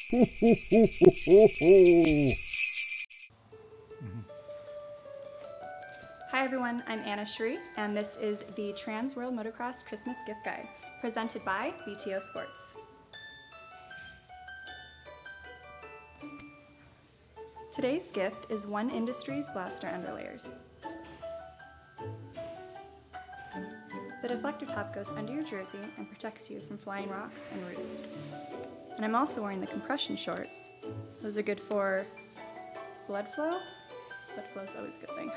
Ho, ho, ho, ho, ho, ho. Hi everyone, I'm Cheri, and this is the TransWorld Motocross Christmas Gift Guide, presented by BTOSports. Today's gift is One Industries blaster underlayers. The deflector top goes under your jersey and protects you from flying rocks and roost. And I'm also wearing the compression shorts. Those are good for blood flow. Blood flow is always a good thing.